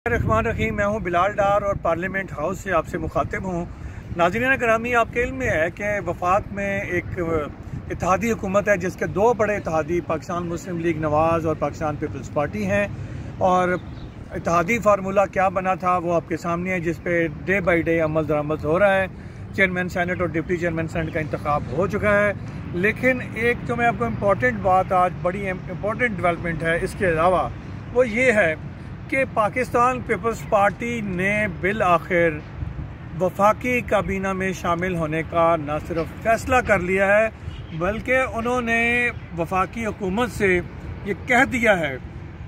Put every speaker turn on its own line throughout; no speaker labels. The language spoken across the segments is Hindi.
रहमान रहीम। मैं हूं बिलाल डार और पार्लियामेंट हाउस से आपसे मुखातिब हूं। नाज़रीन करामी, आपके इल्म में है कि वफाक में एक इत्तेहादी हुकूमत है जिसके दो बड़े इत्तेहादी पाकिस्तान मुस्लिम लीग नवाज़ और पाकिस्तान पीपल्स पार्टी हैं। और इत्तेहादी फार्मूला क्या बना था वो आपके सामने है, जिस पे डे बाई डे अमल दरामद हो रहा है। चेयरमैन सेनेट और डिप्टी चेयरमैन सेनेट का इंतखाब हो चुका है। लेकिन एक जो मैं आपको इम्पोर्टेंट बात, आज बड़ी इम्पोर्टेंट डेवलपमेंट है इसके अलावा, वो ये है कि पाकिस्तान पीपल्स पार्टी ने बिल आखिर वफाकी काबीना में शामिल होने का न सिर्फ फैसला कर लिया है, बल्कि उन्होंने वफाकी हुकूमत से ये कह दिया है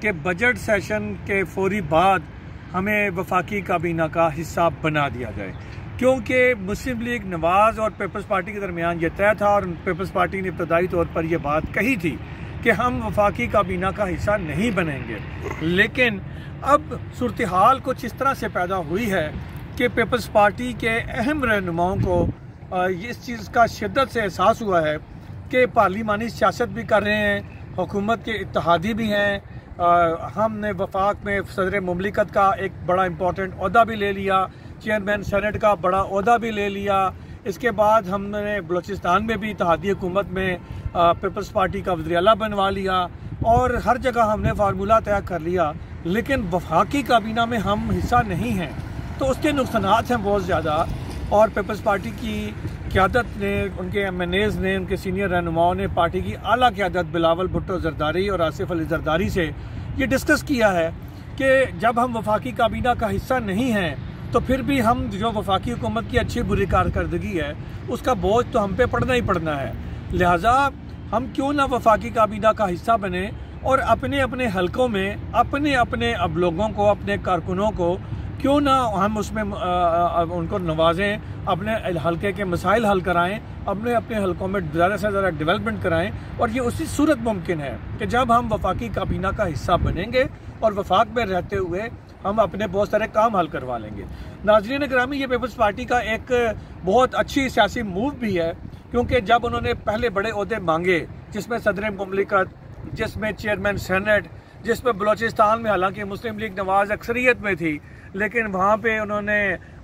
कि बजट सेशन के फौरी बाद हमें वफाकी काबीना का हिस्सा बना दिया जाए। क्योंकि मुस्लिम लीग नवाज़ और पीपल्स पार्टी के दरमियान ये तय था और पीपल्स पार्टी ने इब्तदाई तौर पर यह बात कही थी कि हम वफाकी काबीना का हिस्सा नहीं बनेंगे। लेकिन अब सूरत हाल कुछ इस तरह से पैदा हुई है कि पीपल्स पार्टी के अहम रहनुमाओं को इस चीज़ का शिद्दत से एहसास हुआ है कि पार्लिमानी सियासत भी कर रहे हैं, हुकूमत के इत्तेहादी भी हैं। हमने वफाक में सदर मुमलिकत का एक बड़ा इम्पोर्टेंट ओहदा भी ले लिया, चेयरमैन सेनेट का बड़ा ओहदा भी ले लिया। इसके बाद हमने बलूचिस्तान में भी इत्तेहादी हुकूमत में पीपल्स पार्टी का वज़ीर आला बनवा लिया और हर जगह हमने फार्मूला तय कर लिया। लेकिन वफाकी काबीना में हम हिस्सा नहीं हैं, तो उसके नुकसानात हैं बहुत ज़्यादा। और पीपल्स पार्टी की क़यादत ने, उनके MNAs ने, उनके सीनियर रहनुमाओं ने पार्टी की आला क़यादत बिलावल भुट्टो जरदारी और आसिफ अली जरदारी से ये डिस्कस किया है कि जब हम वफाकी काबीना का हिस्सा नहीं हैं तो फिर भी हम जो वफाकी हुकूमत की अच्छी बुरी कारकर्दगी है उसका बोझ तो हम पे पड़ना ही पड़ना है। लिहाजा हम क्यों ना वफाकी काबीना का हिस्सा बने और अपने अपने हलकों में अपने अपने अब लोगों को, अपने कारकुनों को क्यों ना हम उसमें उनको नवाजें, अपने हलके के मसाइल हल कराएं, अपने अपने हलकों में ज़्यादा से ज़्यादा डेवलपमेंट कराएं। और ये उसी सूरत मुमकिन है कि जब हम वफाकी काबीना का हिस्सा बनेंगे और वफाक में रहते हुए हम अपने बहुत सारे काम हल करवा लेंगे। नाज़रीन करामी, ये पीपल्स पार्टी का एक बहुत अच्छी सियासी मूव भी है, क्योंकि जब उन्होंने पहले बड़े ओहदे मांगे, जिसमें सदर मुमलिकत, जिसमें चेयरमैन सेनेट, जिसमें बलूचिस्तान में हालांकि मुस्लिम लीग नवाज़ अक्सरियत में थी लेकिन वहाँ पे उन्होंने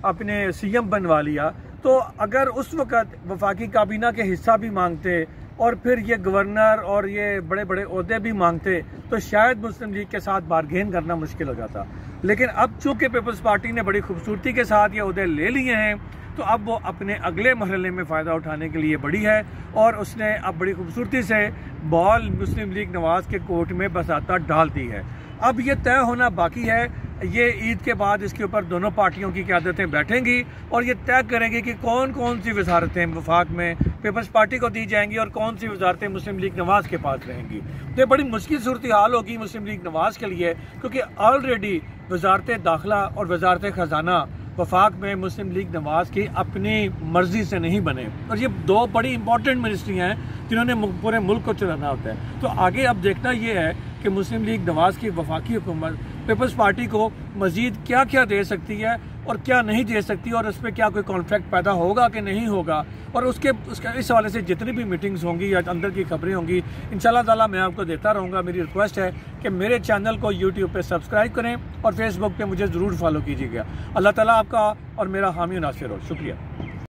अपने CM बनवा लिया, तो अगर उस वक़्त वफाकी काबीना के हिस्सा भी मांगते और फिर ये गवर्नर और ये बड़े बड़े ओहदे भी मांगते तो शायद मुस्लिम लीग के साथ बारगेन करना मुश्किल हो जाता। लेकिन अब चूँकि पीपल्स पार्टी ने बड़ी खूबसूरती के साथ ये ओहदे ले लिए हैं, तो अब वो अपने अगले मरहले में फ़ायदा उठाने के लिए बड़ी है और उसने अब बड़ी खूबसूरती से बॉल मुस्लिम लीग नवाज़ के कोर्ट में बसाता डाल दी है। अब ये तय होना बाकी है, ये ईद के बाद इसके ऊपर दोनों पार्टियों की क़यादतें बैठेंगी और ये तय करेंगी कि कौन कौन सी वजारतें वफाक में पीपल्स पार्टी को दी जाएंगी और कौन सी वजारतें मुस्लिम लीग नवाज़ के पास रहेंगी। तो ये बड़ी मुश्किल सूरत हाल होगी मुस्लिम लीग नवाज़ के लिए, क्योंकि ऑलरेडी वजारत दाखिला और वजारत ख़जाना वफाक में मुस्लिम लीग नवाज़ की अपनी मर्जी से नहीं बने और ये दो बड़ी इंपॉर्टेंट मिनिस्ट्री हैं जिन्होंने पूरे मुल्क को चलाना होता है। तो आगे अब देखना ये है कि मुस्लिम लीग नवाज़ की वफाकी हुकूमत पीपल्स पार्टी को मज़ीद क्या क्या दे सकती है और क्या नहीं दे सकती, और उस पर क्या कोई कॉन्फ्लिक्ट पैदा होगा कि नहीं होगा। और उसके इस हवाले से जितनी भी मीटिंग्स होंगी या अंदर की खबरें होंगी, इंशाल्लाह ताला मैं आपको देता रहूँगा। मेरी रिक्वेस्ट है कि मेरे चैनल को यूट्यूब पे सब्सक्राइब करें और फेसबुक पे मुझे ज़रूर फॉलो कीजिएगा। अल्लाह ताला आपका और मेरा हामी नासिर हो। शुक्रिया।